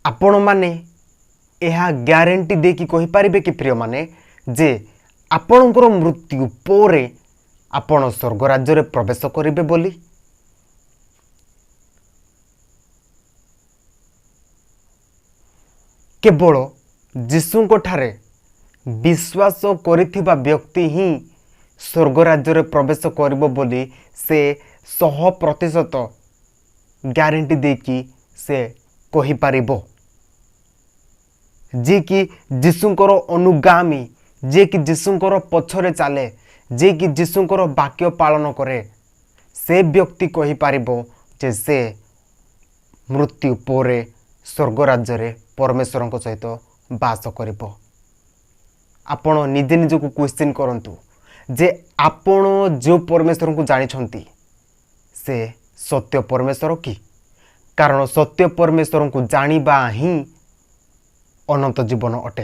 आपण माने यह ग्यारंटी दे कि कहि पारिबे कि प्रिय माने जे आपणकर मृत्यु पोरे आपण स्वर्ग राज्य रे प्रवेश करिवे बोली। केवल जीशुको ठारे विश्वास करिथिबा व्यक्ति ही स्वर्ग राज्य रे प्रवेश करिवो बोली से 100% ग्यारंटी दे कि से कहि पारिबो। जे कि जीशुଙ୍କର अनुगामी, जे कि जीशुଙ୍କର पछरे चाले, जे कि जीशुଙ୍କର वाक्य पालन करे, से व्यक्ति कहि पारिबो जे से मृत्यु पोरे स्वर्ग राज्य रे परमेश्वरଙ୍କ सहित बास करिबो। आपण निजे निजको क्वेश्चन करंतु जे आपण जो परमेश्वर को जानि छंती से सत्य परमेश्वर की? कारण सत्य परमेश्वर को जानिबा ही अनंत जीवन अटे।